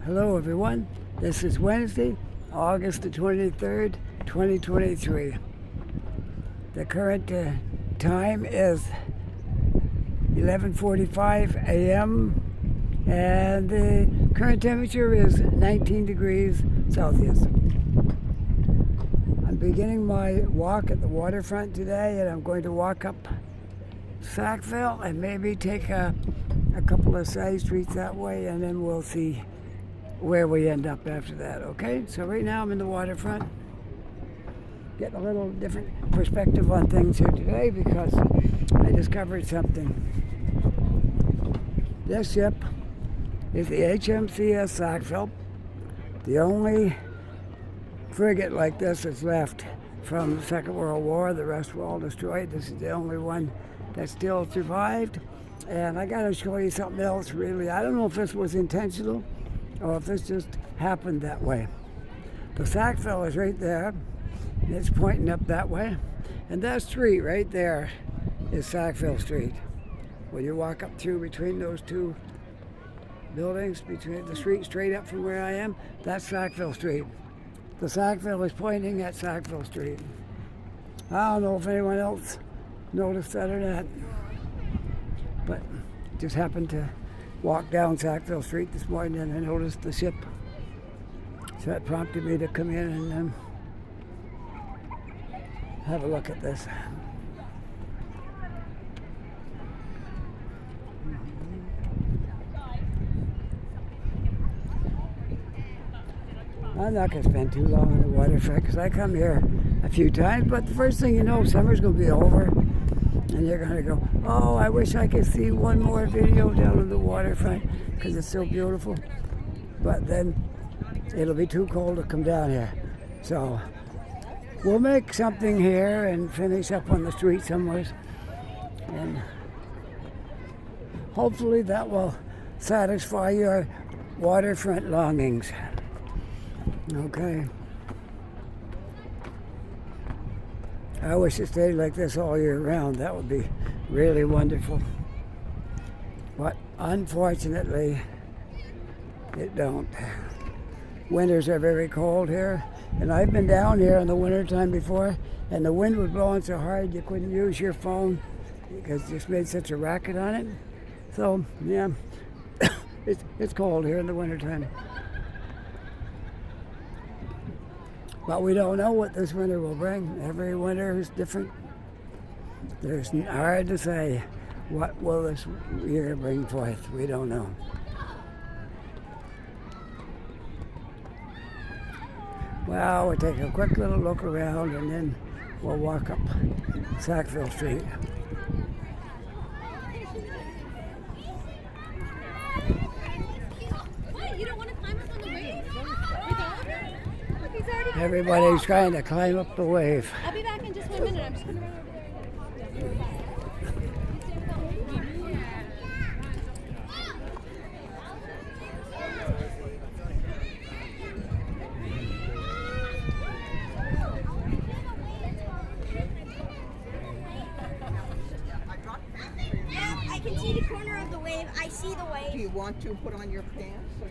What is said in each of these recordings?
Hello everyone, this is Wednesday, August the 23rd, 2023. The current time is 11:45 a.m. and the current temperature is 19 degrees Celsius. I'm beginning my walk at the waterfront today, and I'm going to walk up Sackville and maybe take a couple of side streets that way, and then we'll see where we end up after that. Okay, so right now I'm in the waterfront, getting a little different perspective on things here today because I discovered something. This ship is the HMCS Sackville, the only frigate like this that's left from the Second World War. The rest were all destroyed. This is the only one that still survived. And I gotta show you something else, really. I don't know if this was intentional or if this just happened that way. The Sackville is right there, and it's pointing up that way. And that street right there is Sackville Street. When you walk up through between those two buildings, between the street straight up from where I am, that's Sackville Street. The Sackville is pointing at Sackville Street. I don't know if anyone else noticed that or not, but just happened to walk down Sackville Street this morning and I noticed the ship. So that prompted me to come in and have a look at this. I'm not going to spend too long on the waterfront because I come here a few times, but the first thing you know, summer's going to be over. And you're going to go, oh, I wish I could see one more video down on the waterfront because it's so beautiful. But then it'll be too cold to come down here. So we'll make something here and finish up on the street somewhere. And hopefully that will satisfy your waterfront longings. Okay. I wish it stayed like this all year round. That would be really wonderful. But unfortunately, it don't. Winters are very cold here, and I've been down here in the wintertime before, and the wind was blowing so hard you couldn't use your phone because it just made such a racket on it. So, yeah, it's cold here in the wintertime. But we don't know what this winter will bring. Every winter is different. It's hard to say what will this year bring forth. We don't know. Well, we'll take a quick little look around and then we'll walk up Sackville Street. Everybody's trying to climb up the wave. I'll be back in just 1 minute. I'm just going to I can see the corner of the wave. I see the wave. Do you want to put on your pants? Or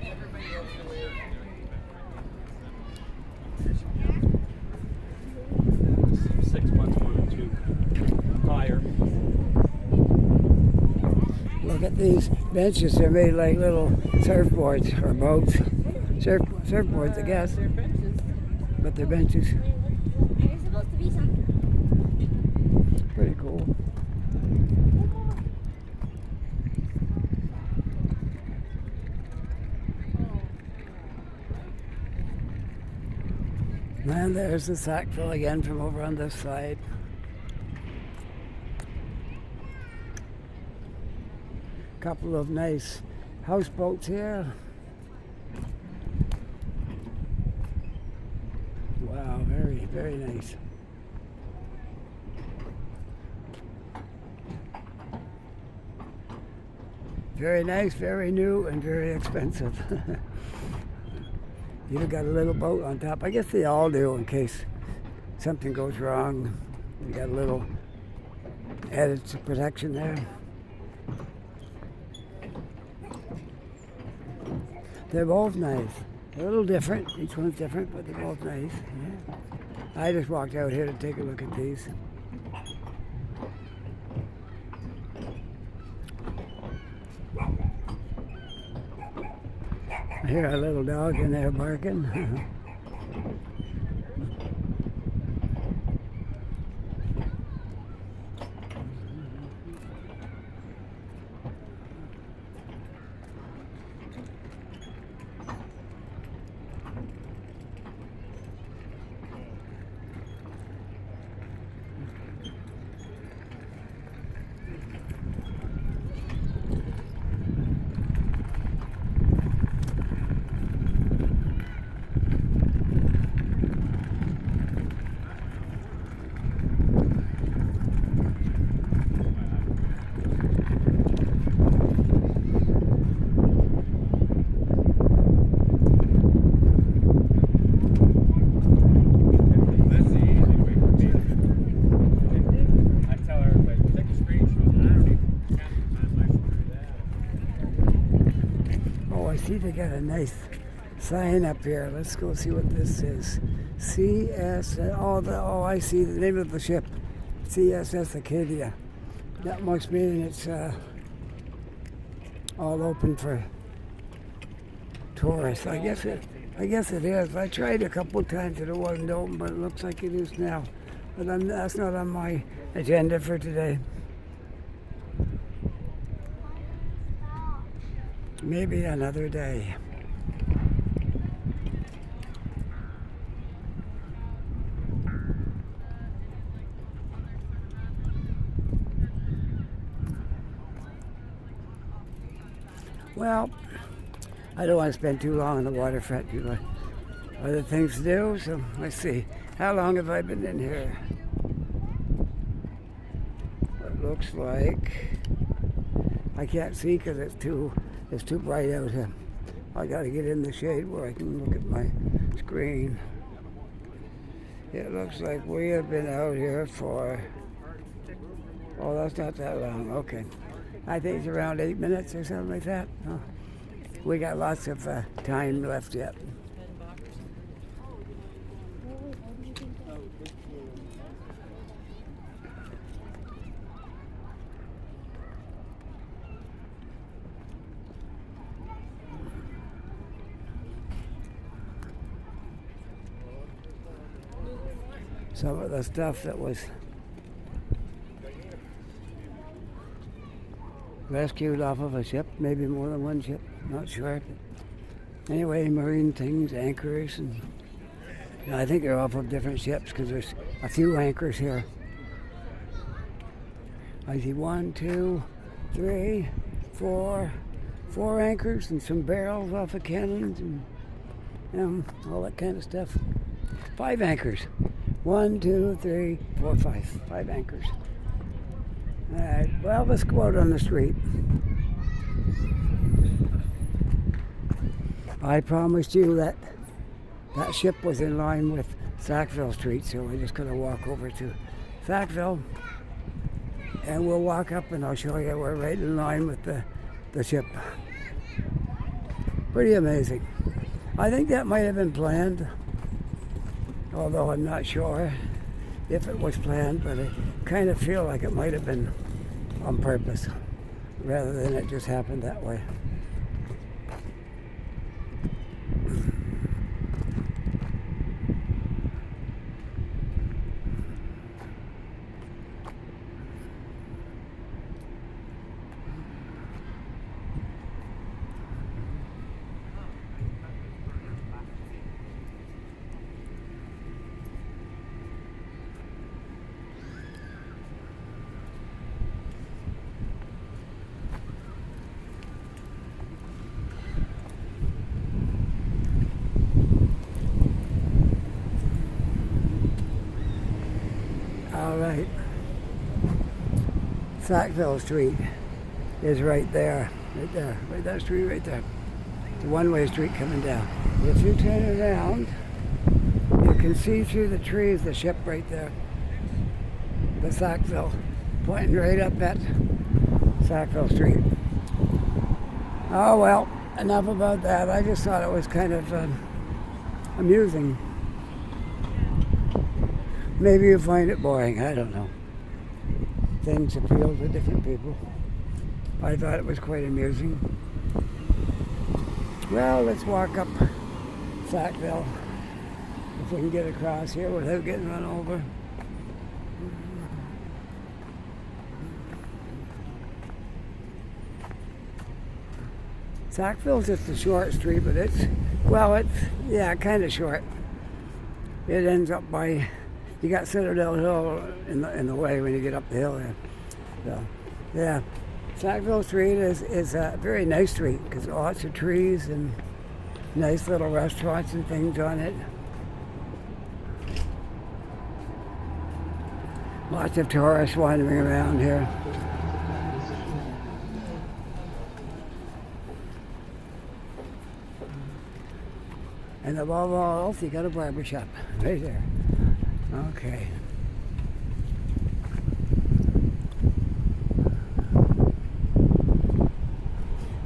everybody else will. 6 months more than 2 higher. Look at these benches. They're made like little surfboards or boats. Surfboards, I guess. They're benches. But they're benches. There's supposed to be something. Pretty cool. And there's the Sackville again from over on this side. Couple of nice houseboats here. Wow, very, very nice. Very nice, very new, and very expensive. You've got a little boat on top. I guess they all do in case something goes wrong. You got a little added protection there. They're both nice. A little different. Each one's different, but they're both nice. Yeah. I just walked out here to take a look at these. I hear a little dog in there barking. That's the easy way for me. I tell everybody, take a screenshot. And I don't even count the time I should do that. Oh, I see they got a nice sign up here. Let's go see what this is. CS. Oh, I see the name of the ship. CSS Acadia. That must mean it's all open for tourists. I guess it is. I tried a couple times and it wasn't open, but it looks like it is now. But that's not on my agenda for today. Maybe another day. Well, I don't want to spend too long on the waterfront. You got other things to do, so let's see. How long have I been in here? It looks like I can't see because it's too bright out here. I got to get in the shade where I can look at my screen. It looks like we have been out here for, oh, that's not that long. Okay. I think it's around 8 minutes or something like that. Oh, we got lots of time left yet. Some of the stuff that was rescued off of a ship, maybe more than one ship, not sure. But anyway, marine things, anchors, and I think they're off of different ships because there's a few anchors here. I see 1, 2, 3, 4 anchors and some barrels off of cannons and all that kind of stuff. 5 anchors. 1, 2, 3, 4, 5. 5 anchors. All right, well, let's go out on the street. I promised you that that ship was in line with Sackville Street, so we're just going to walk over to Sackville, and we'll walk up and I'll show you we're right in line with the ship. Pretty amazing. I think that might have been planned, although I'm not sure if it was planned, but I kind of feel like it might have been on purpose rather than it just happened that way. All right. Sackville Street is right there. Right that street right there. It's a one-way street coming down. If you turn around, you can see through the trees the ship right there. The Sackville, pointing right up at Sackville Street. Oh well, enough about that. I just thought it was kind of amusing. Maybe you find it boring. I don't know. Things appeal to different people. I thought it was quite amusing. Well, let's walk up Sackville if we can get across here without getting run over. Sackville's just a short street, but it's kind of short. It ends up by, you got Citadel Hill in the way when you get up the hill there. So, yeah, Sackville Street is a very nice street because lots of trees and nice little restaurants and things on it. Lots of tourists wandering around here. And above all else, you got a barber shop right there. Okay.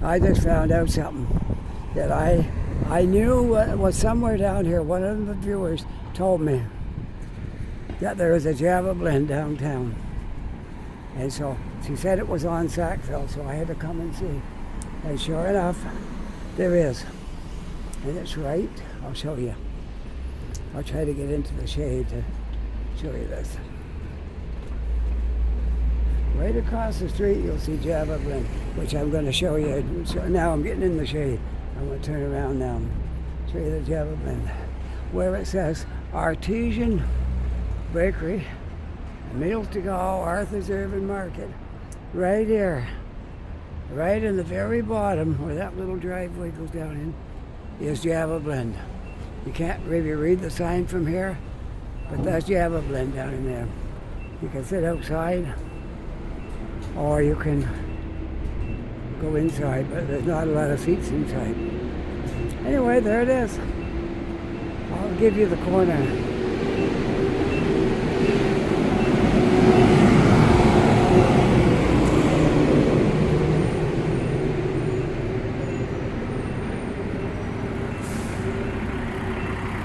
I just found out something that I knew was somewhere down here. One of the viewers told me that there was a Java Blend downtown. And so she said it was on Sackville, so I had to come and see. And sure enough, there is. And it's right, I'll show you. I'll try to get into the shade to show you this. Right across the street you'll see Java Blend, which I'm going to show you. So now I'm getting in the shade. I'm going to turn around now and show you the Java Blend. Where it says Artesian Bakery, Meals to Go, Arthur's Urban Market. Right here, right in the very bottom where that little driveway goes down in, is Java Blend. You can't really read the sign from here, but that's Java Blend down in there. You can sit outside or you can go inside, but there's not a lot of seats inside. Anyway, there it is. I'll give you the corner.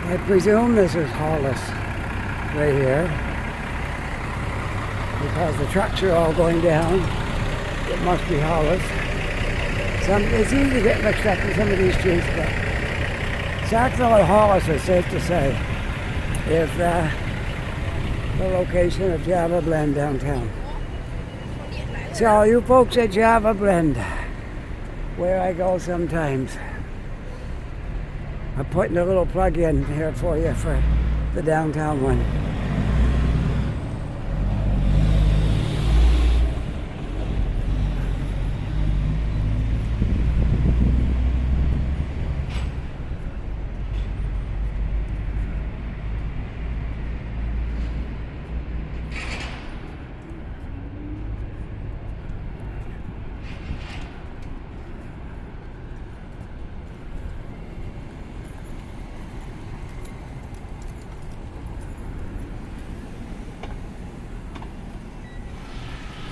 I presume this is Hollis right here because the trucks are all going down. It must be Hollis. It's easy to get mixed up in some of these streets, but Sackville and Hollis, it's safe to say, is the location of Java Blend downtown. So you folks at Java Blend, where I go sometimes, I'm putting a little plug in here for you for the downtown one.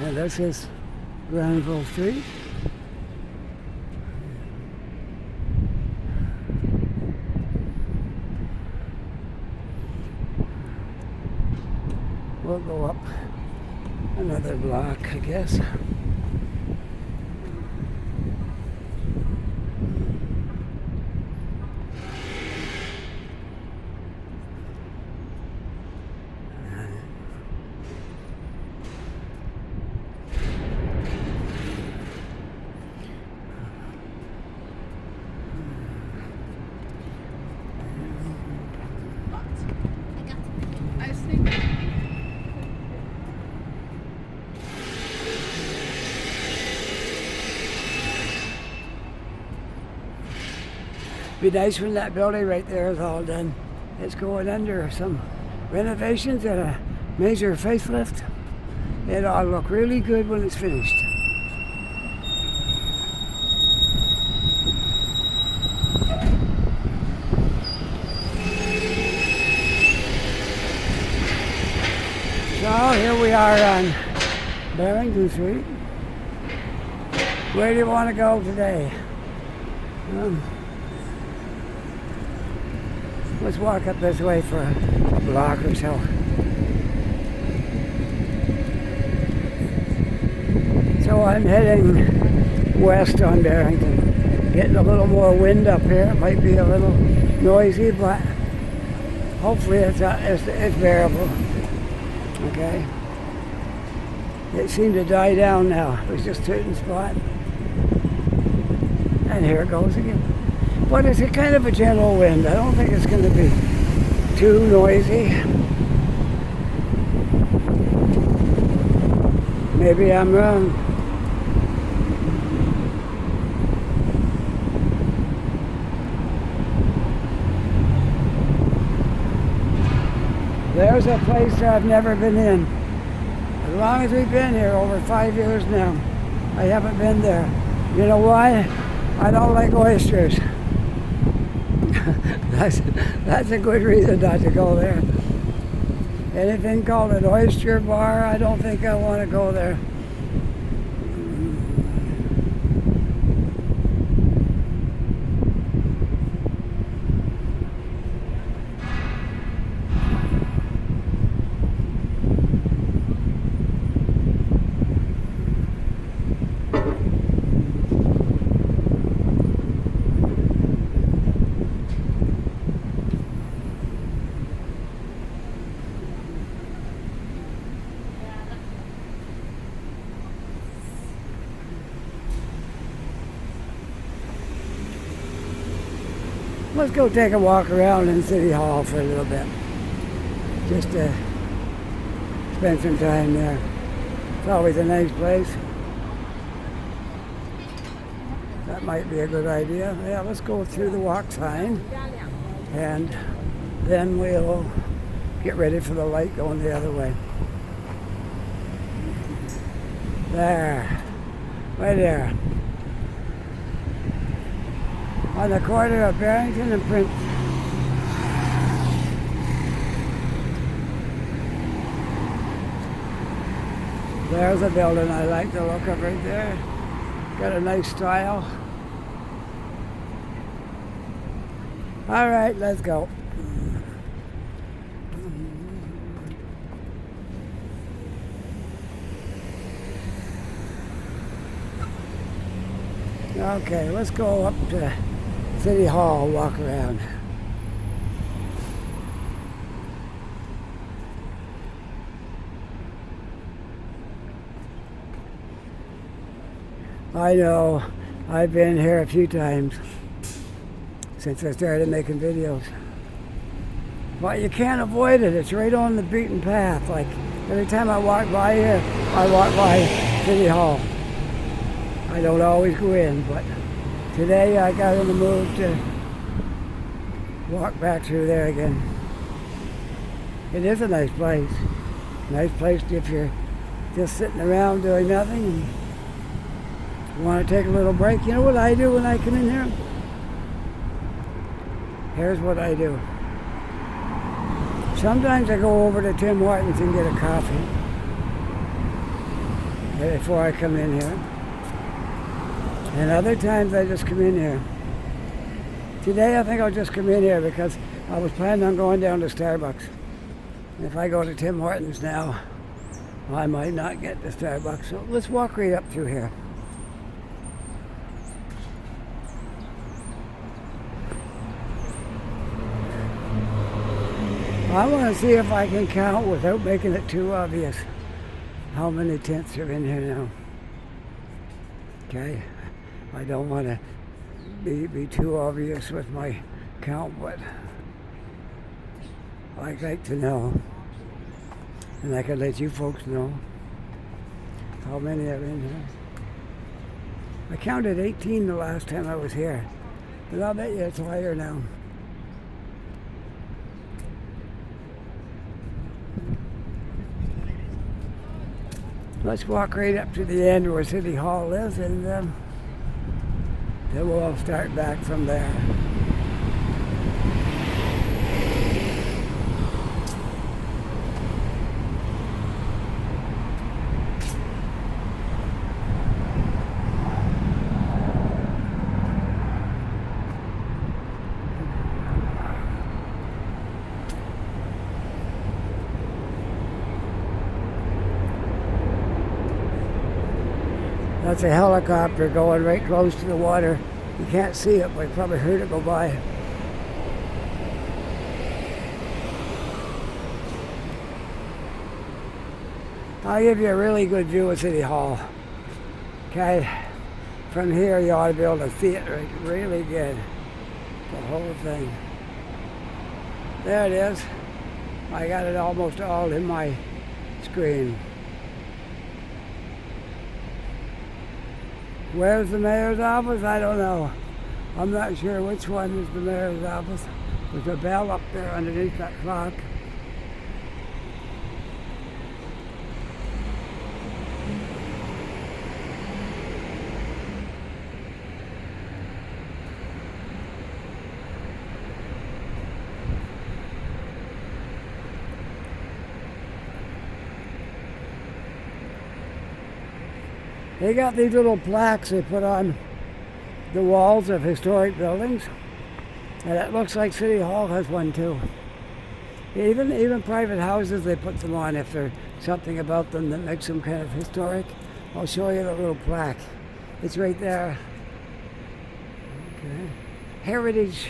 And this is Granville Street. We'll go up another block, I guess. Be nice when that building right there is all done. It's going under some renovations and a major facelift. It'll look really good when it's finished. So here we are on Barrington Street. Where do you want to go today? Let's walk up this way for a block or so. So I'm heading west on Barrington. Getting a little more wind up here. It might be a little noisy, but hopefully it's bearable. Okay. It seemed to die down now. It was just a certain spot. And here it goes again. But it's a kind of a gentle wind. I don't think it's going to be too noisy. Maybe I'm wrong. There's a place I've never been in. As long as we've been here, over 5 years now, I haven't been there. You know why? I don't like oysters. That's a good reason not to go there. Anything called an oyster bar, I don't think I want to go there. Let's go take a walk around in City Hall for a little bit. Just to spend some time there. It's always a nice place. That might be a good idea. Yeah, let's go through the walk sign. And then we'll get ready for the light going the other way. There. Right there. On the corner of Barrington and Prince. There's a building I like the look of right there. Got a nice style. All right, let's go. Okay, let's go up to City Hall, walk around. I know, I've been here a few times since I started making videos. But you can't avoid it, it's right on the beaten path. Like, every time I walk by here, I walk by City Hall. I don't always go in, but today I got in the mood to walk back through there again. It is a nice place. Nice place if you're just sitting around doing nothing and want to take a little break. You know what I do when I come in here? Here's what I do. Sometimes I go over to Tim Hortons and get a coffee before I come in here. And other times I just come in here. Today I think I'll just come in here because I was planning on going down to Starbucks. And if I go to Tim Hortons now, I might not get to Starbucks. So let's walk right up through here. I want to see if I can count without making it too obvious how many tents are in here now. Okay? I don't want to be too obvious with my count, but I'd like to know. And I could let you folks know how many are in here. I counted 18 the last time I was here, but I'll bet you it's higher now. Let's walk right up to the end where City Hall is, and then we'll start back from there. That's a helicopter going right close to the water. You can't see it, but you probably heard it go by. I'll give you a really good view of City Hall. Okay, from here you ought to be able to see it really good. The whole thing. There it is. I got it almost all in my screen. Where's the mayor's office? I don't know. I'm not sure which one is the mayor's office. There's a bell up there underneath that clock. They got these little plaques they put on the walls of historic buildings, and it looks like City Hall has one too. Even private houses, they put them on if there's something about them that makes them kind of historic. I'll show you the little plaque. It's right there. Okay. Heritage,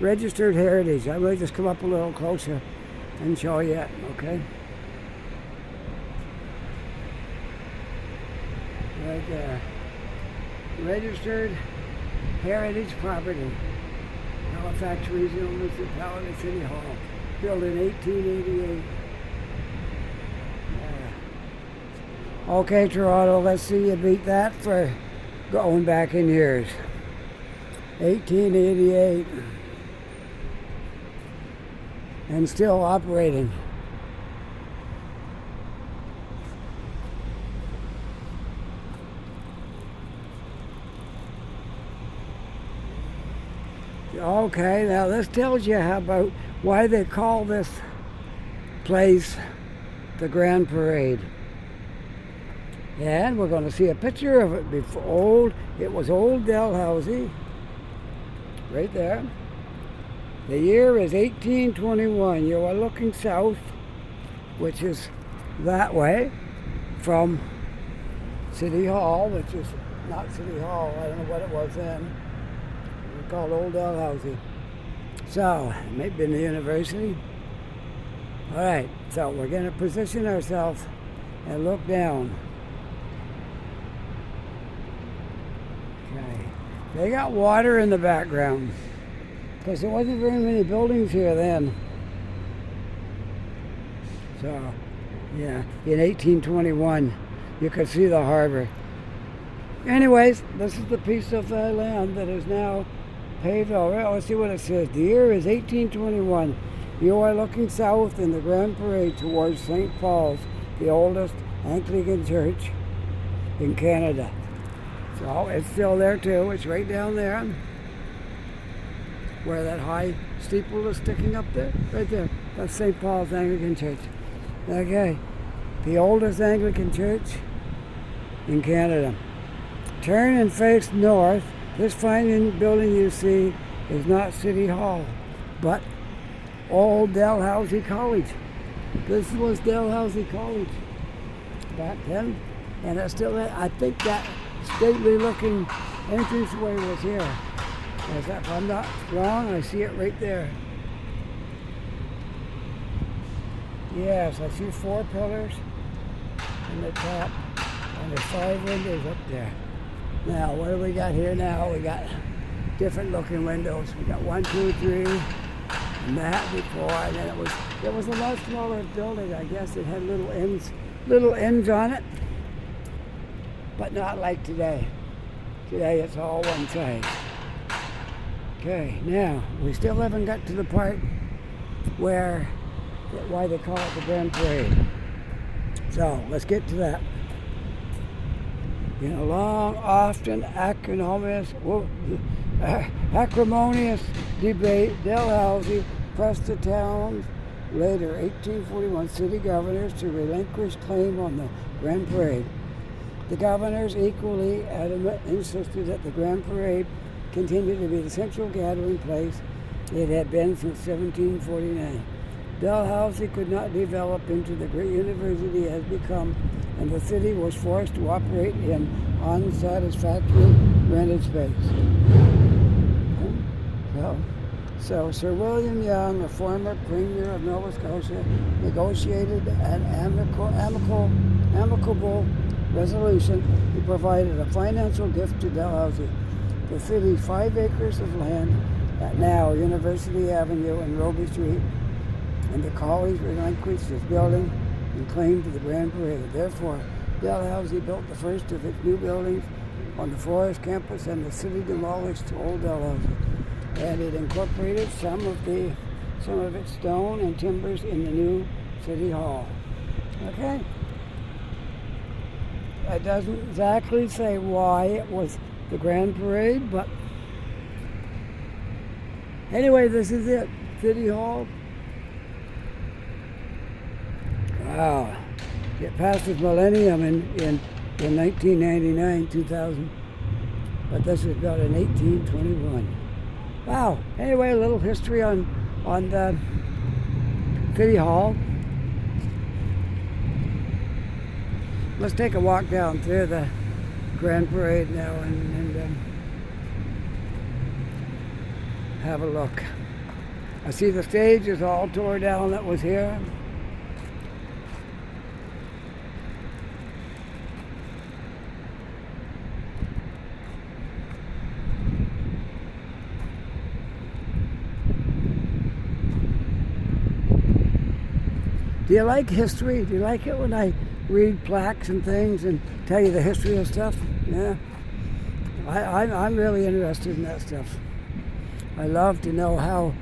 registered heritage. I will just come up a little closer and show you it, okay? Right there. Registered heritage property. Halifax Regional Municipality City Hall. Built in 1888. Yeah. Okay, Toronto, let's see you beat that for going back in years. 1888. And still operating. Okay, now this tells you how about why they call this place the Grand Parade. And we're going to see a picture of it before it was Old Dalhousie, right there. The year is 1821. You are looking south, which is that way, from City Hall, which is not City Hall. I don't know what it was then. Called Old Dalhousie. So, maybe in the university. All right, so we're going to position ourselves and look down. Okay. They got water in the background because there wasn't very many buildings here then. So, yeah, in 1821, you could see the harbor. Anyways, this is the piece of land that is now paved over. Let's see what it says. The year is 1821. You are looking south in the Grand Parade towards St. Paul's, the oldest Anglican church in Canada. So it's still there too. It's right down there where that high steeple is sticking up there. Right there. That's St. Paul's Anglican Church. Okay. The oldest Anglican church in Canada. Turn and face north. This fine building you see is not City Hall, but Old Dalhousie College. This was Dalhousie College back then, and it's still there. I think that stately looking entranceway was here. If I'm not wrong, I see it right there. Yes, I see 4 pillars in the top, and there's 5 windows up there. Now, what do we got here now? We got different looking windows. We got 1, 2, 3, and that before, and then it was a much smaller building. I guess it had little ends on it, but not like today. Today it's all one size. Okay, now we still haven't got to the part why they call it the Grand Parade. So let's get to that. In a long, often acrimonious debate, Dalhousie pressed the town's later 1841 city governors to relinquish claim on the Grand Parade. The governors, equally adamant, insisted that the Grand Parade continued to be the central gathering place it had been since 1749. Dalhousie could not develop into the great university it has become and the city was forced to operate in unsatisfactory rented space. So Sir William Young, a former Premier of Nova Scotia, negotiated an amicable resolution. He provided a financial gift to Dalhousie. The city's 5 acres of land at now University Avenue and Roby Street, and the college relinquished its building and claimed the Grand Parade. Therefore, Dalhousie built the first of its new buildings on the Forest campus, and the city demolished old Dalhousie, and it incorporated some of its stone and timbers in the new City Hall. Okay? It doesn't exactly say why it was the Grand Parade, but anyway, this is it. City Hall. Wow. It passed its millennium in 1999, 2000. But this was built in 1821. Wow. Anyway, a little history on the City Hall. Let's take a walk down through the Grand Parade now and have a look. I see the stage is all tore down that was here. Do you like history? Do you like it when I read plaques and things and tell you the history of stuff? Yeah. I'm really interested in that stuff. I love to know how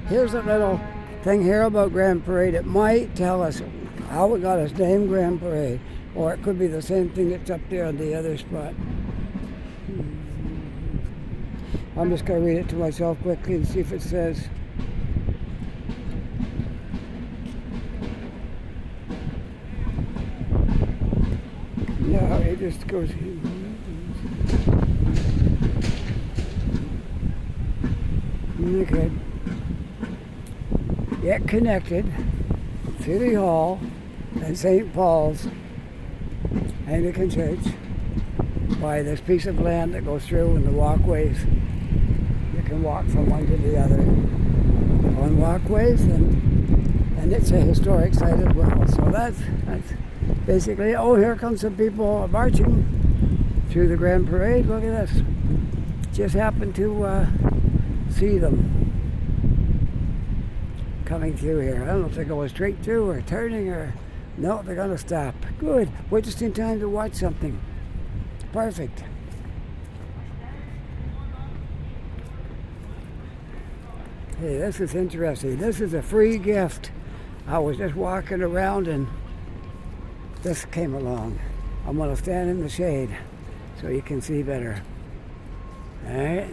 here's a little thing here about Grand Parade. It might tell us how it got its name, Grand Parade, or it could be the same thing that's up there on the other spot. I'm just going to read it to myself quickly and see if it says. No, it just goes. Okay. It connected City Hall and St. Paul's Anglican Church by this piece of land that goes through and the walkways. You can walk from one to the other on walkways, and it's a historic site as well. So that's basically. Oh, here comes some people marching through the Grand Parade. Look at this. Just happened to see them coming through here. I don't know if they're going straight through or turning or no, they're going to stop. Good. We're just in time to watch something. Perfect. Hey, this is interesting. This is a free gift. I was just walking around and this came along. I'm going to stand in the shade so you can see better. All right.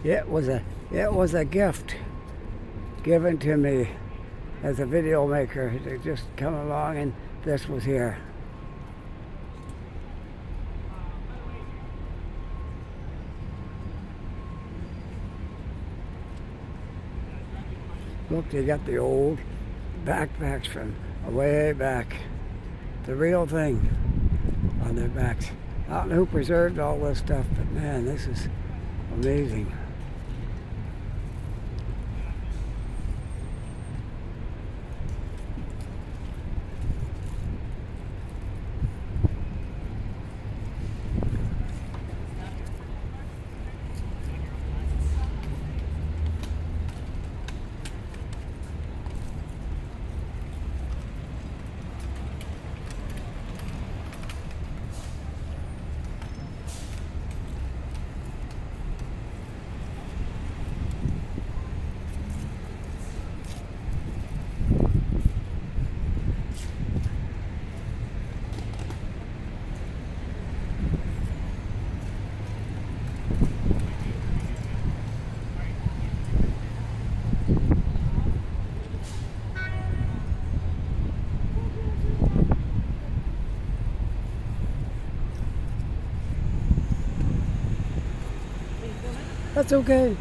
It was a gift given to me as a video maker. They just come along and this was here. Look, they got the old backpacks from way back. The real thing on their backs. I don't know who preserved all this stuff, but man, this is amazing. That's okay.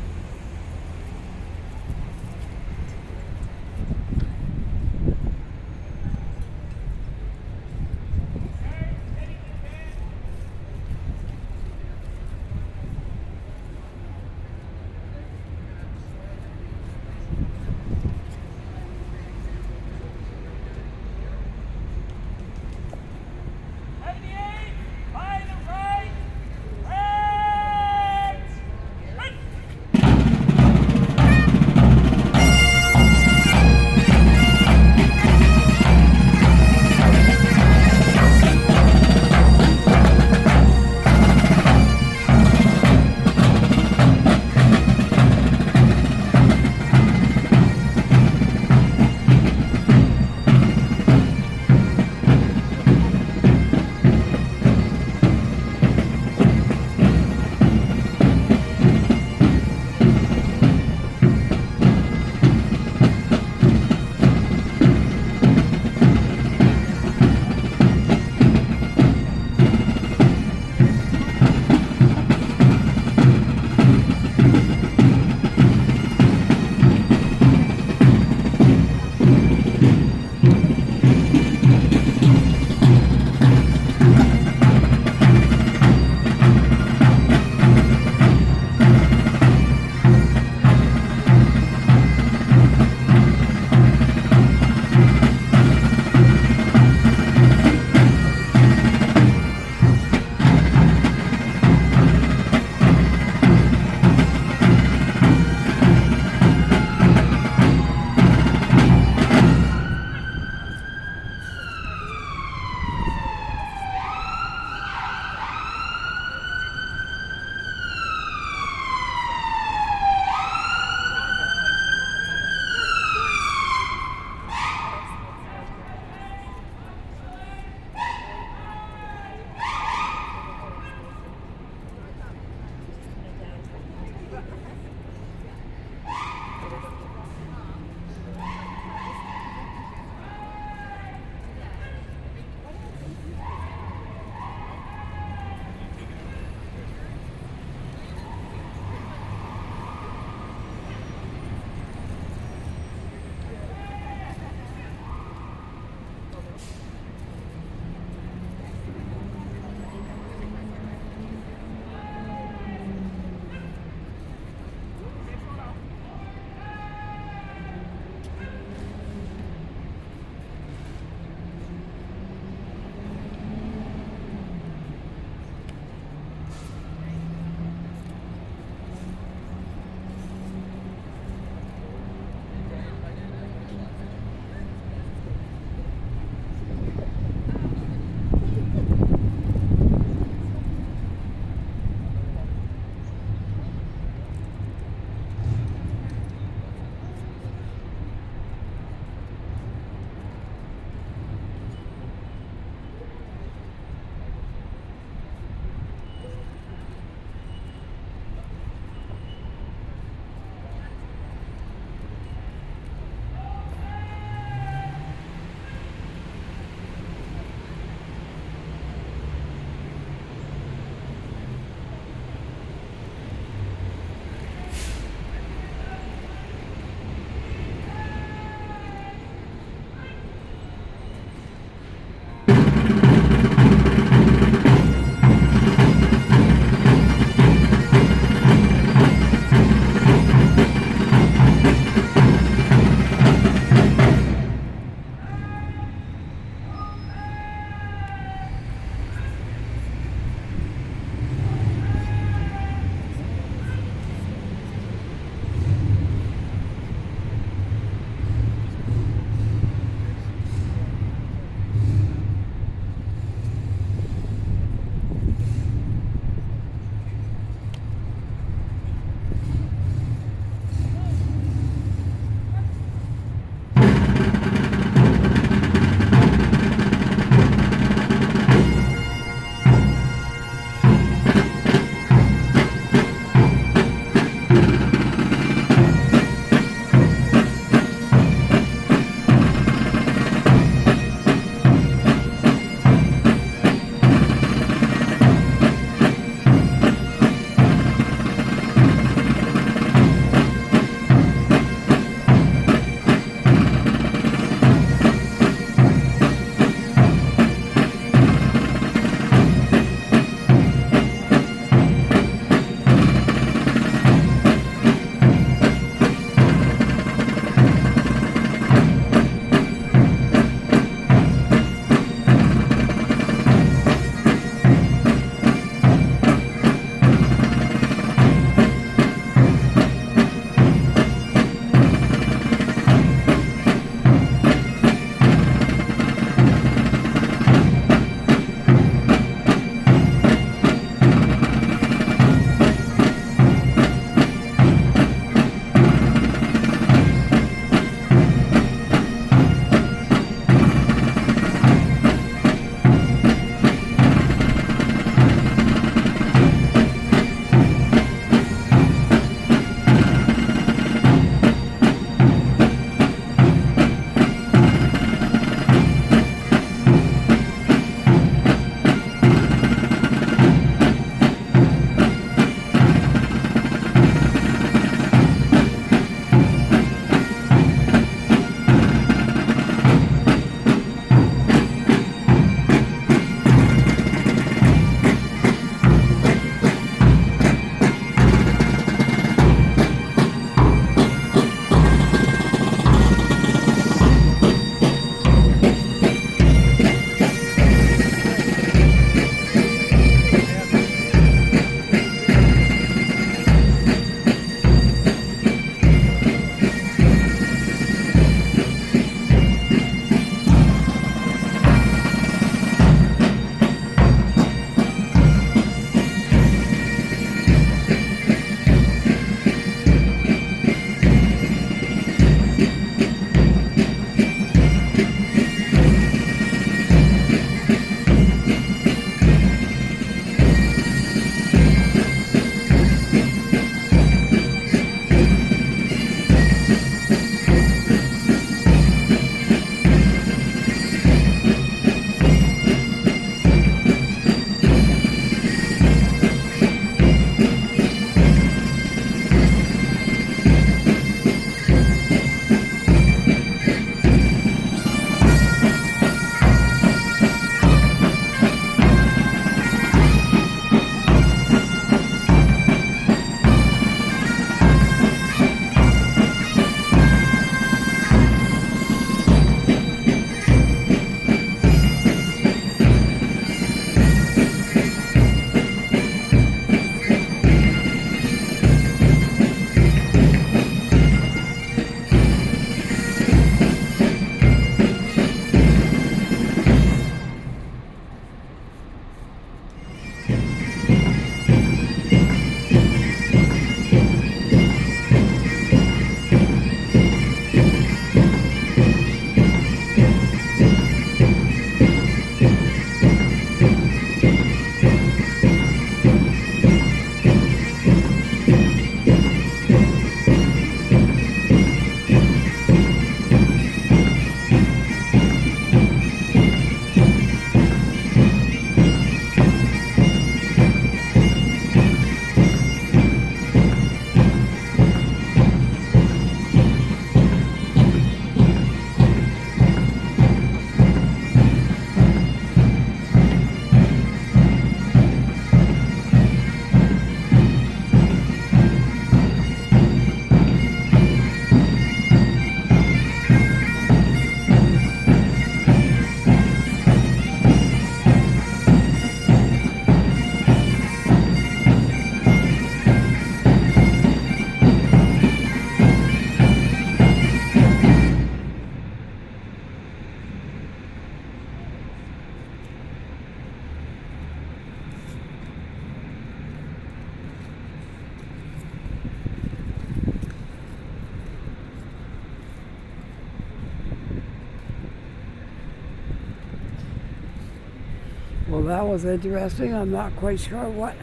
that was interesting. I'm not quite sure what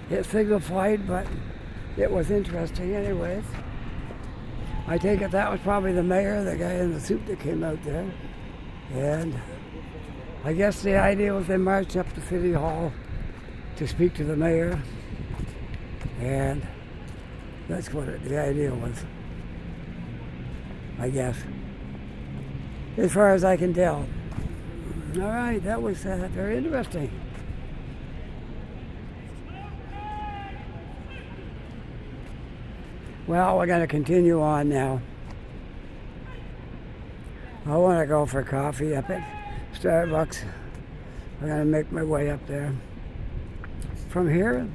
it signified, but it was interesting anyways. I take it that was probably the mayor, the guy in the suit that came out there. And I guess the idea was they marched up to City Hall to speak to the mayor. And that's what the idea was, I guess, as far as I can tell. All right, that was very interesting. Well, we're going to continue on now. I want to go for coffee up at Starbucks. I'm going to make my way up there. From here,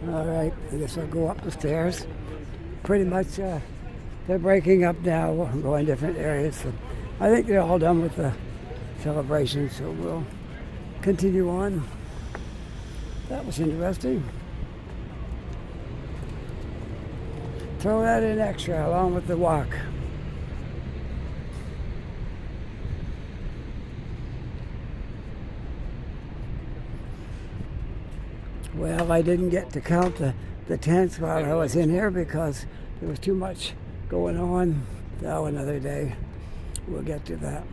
all right, I guess I'll go up the stairs. Pretty much, they're breaking up now, going different areas. So I think they're all done with the celebration, so we'll continue on. That was interesting. Throw that in extra along with the walk. Well, I didn't get to count the tents while I was in here because there was too much going on. So another day, we'll get to that.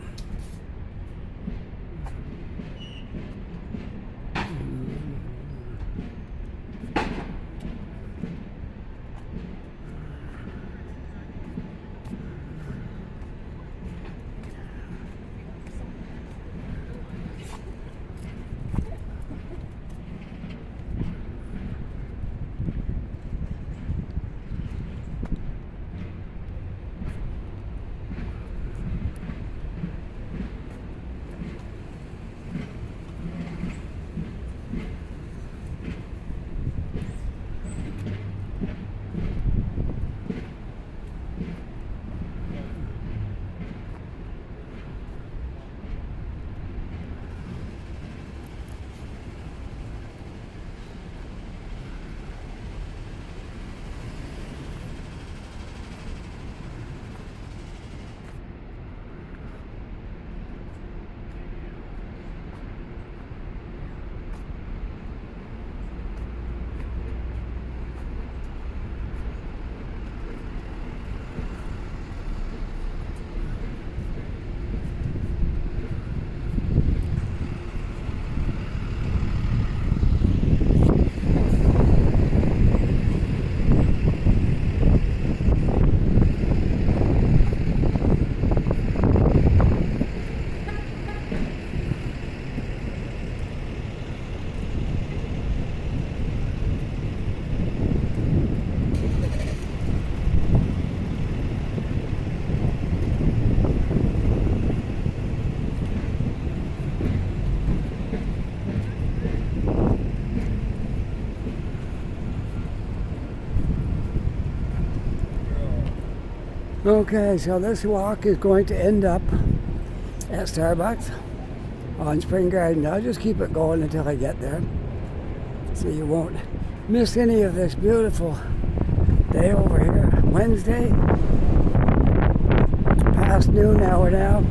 Okay, so this walk is going to end up at Starbucks on Spring Garden. I'll just keep it going until I get there, so you won't miss any of this beautiful day over here. Wednesday. Past noon hour now.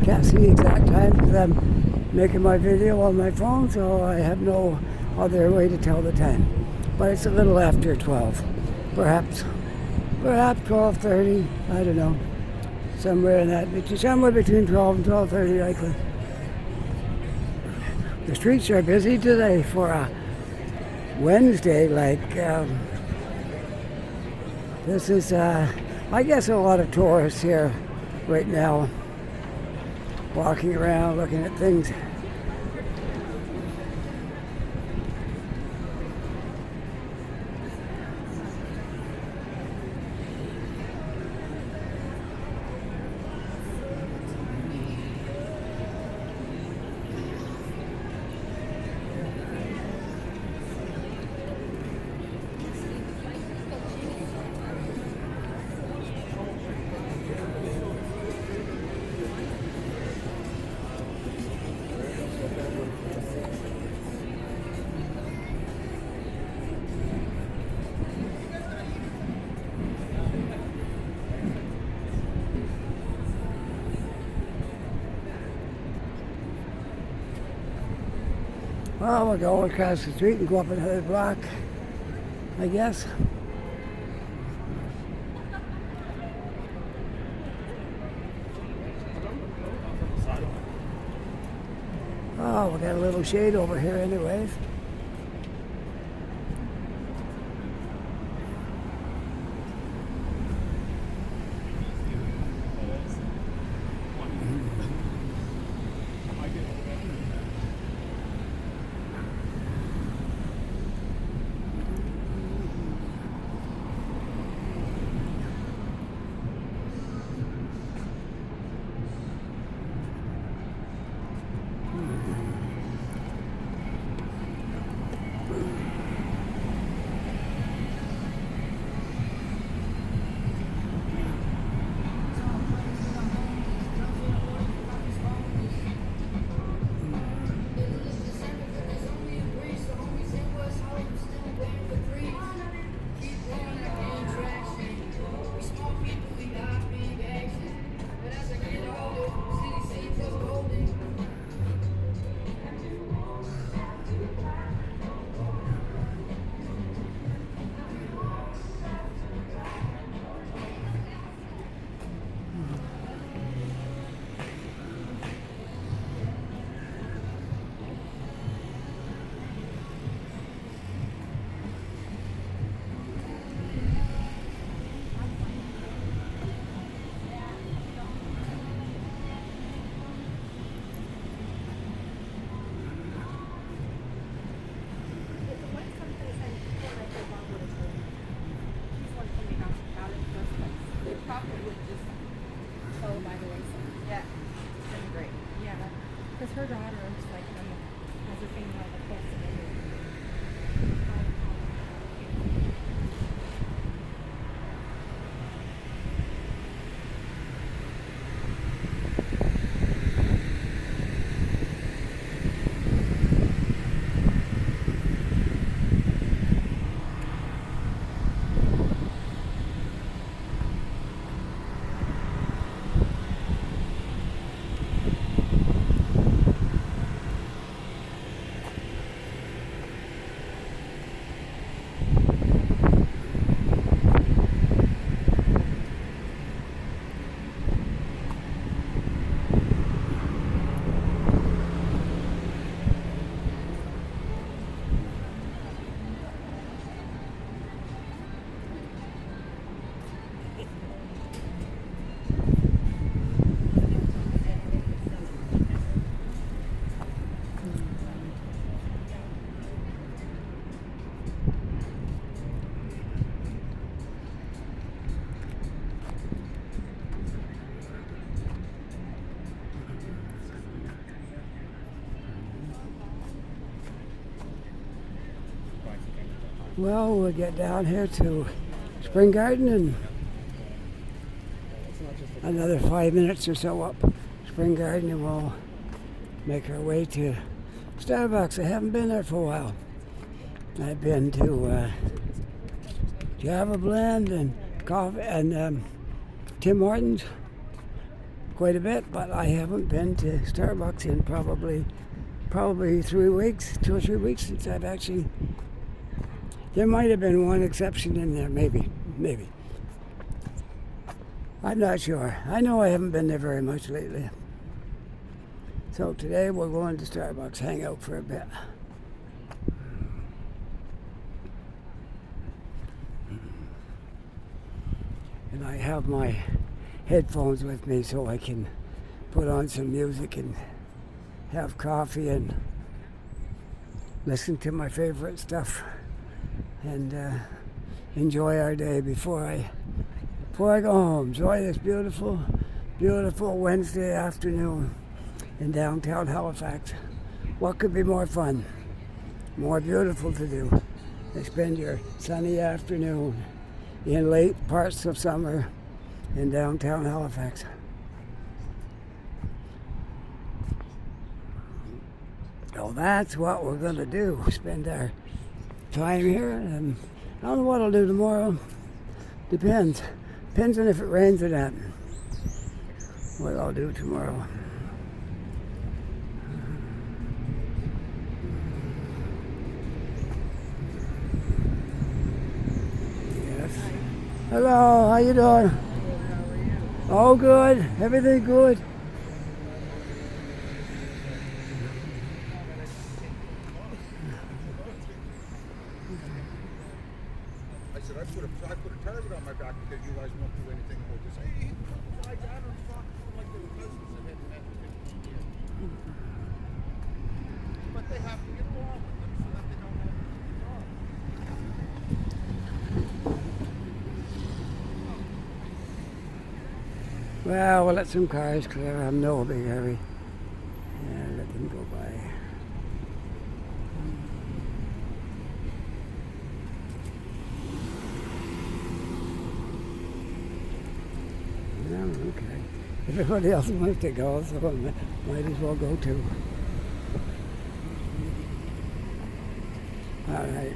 Can't see the exact time because I'm making my video on my phone, so I have no other way to tell the time. But it's a little after 12. Perhaps 12:30. I don't know. Somewhere between 12 and 12:30 likely. The streets are busy today for a Wednesday. This is, I guess, a lot of tourists here right now, walking around looking at things. Well, we'll go across the street and go up another block, I guess. Oh, we got a little shade over here anyways. Because her daughter is like has a thing like a close Well, we'll get down here to Spring Garden in another 5 minutes or so up Spring Garden, and we'll make our way to Starbucks. I haven't been there for a while. I've been to Java Blend and coffee and Tim Hortons quite a bit, but I haven't been to Starbucks in probably 3 weeks, 2 or 3 weeks since I've actually. There might have been one exception in there, maybe. I'm not sure. I know I haven't been there very much lately. So today we're going to Starbucks, hang out for a bit. And I have my headphones with me so I can put on some music and have coffee and listen to my favorite stuff and enjoy our day before I go home. Enjoy this beautiful, beautiful Wednesday afternoon in downtown Halifax. What could be more fun, more beautiful to do than spend your sunny afternoon in late parts of summer in downtown Halifax? So that's what we're going to do, spend our time here, and I don't know what I'll do tomorrow. Depends on if it rains or not, what I'll do tomorrow. Yes. Hello, how you doing? Oh, good. Everything good. I said, I put a target on my back because you guys won't do anything. We'll just say, hey, fly down and talk to them like they were cousins that hadn't met in 15 years. But they have to get along with them so that they don't have to Well, we'll let some cars clear. I'm no big hurry. Yeah, let them go by. Yeah, okay. Everybody else wants to go, so I might as well go too. All right.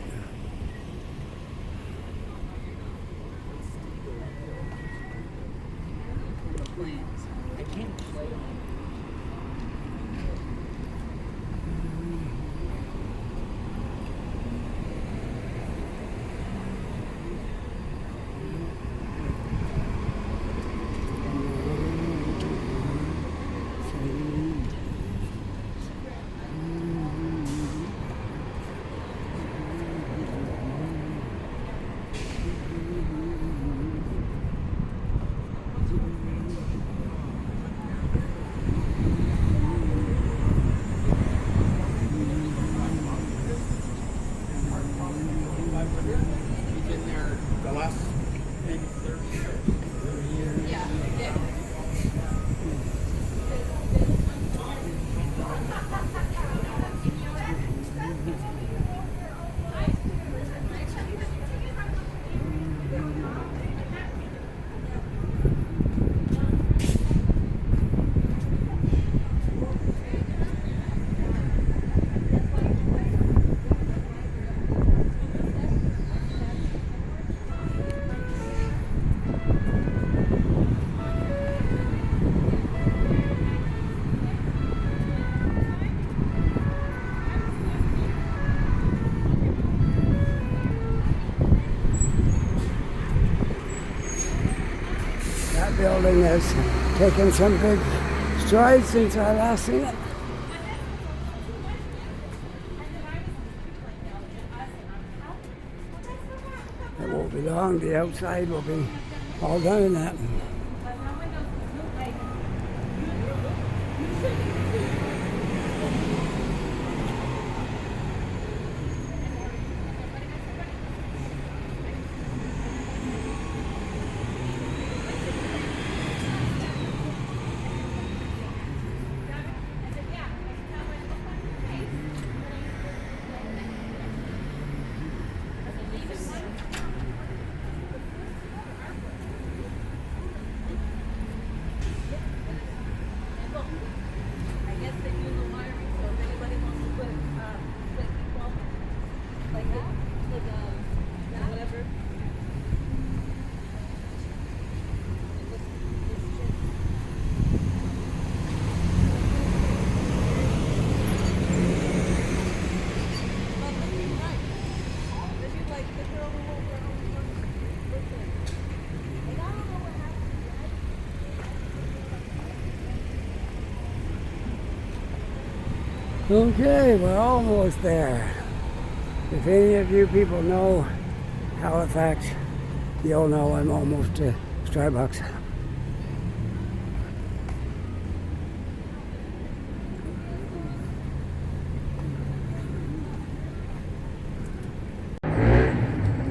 Building has taken some big strides since I last seen it. It won't be long, the outside will be all done in that. Okay, we're almost there. If any of you people know Halifax, you'll know I'm almost to Starbucks.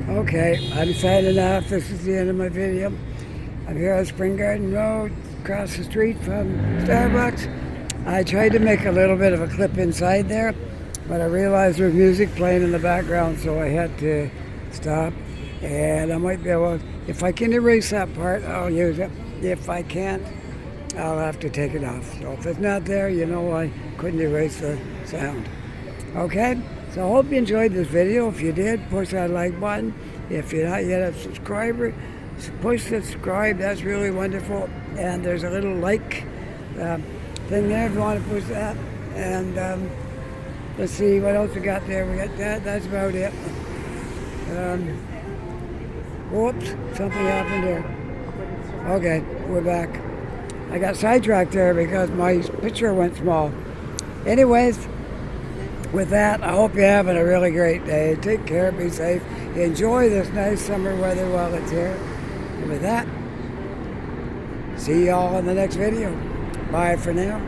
Okay, I'm signing off. This is the end of my video. I'm here on Spring Garden Road, across the street from Starbucks. I tried to make a little bit of a clip inside there, but I realized there was music playing in the background, so I had to stop. And I might be able, if I can erase that part, I'll use it. If I can't, I'll have to take it off. So if it's not there, you know I couldn't erase the sound. Okay? So I hope you enjoyed this video. If you did, push that like button. If you're not yet a subscriber, push subscribe. That's really wonderful. And there's a little like thing there if you want to push that. And let's see what else we got there. We got that. That's about it. Whoops, something happened there. Okay, we're back. I got sidetracked there because my picture went small. Anyways, with that, I hope you're having a really great day. Take care, be safe. Enjoy this nice summer weather while it's here. And with that, see y'all in the next video. Bye for now.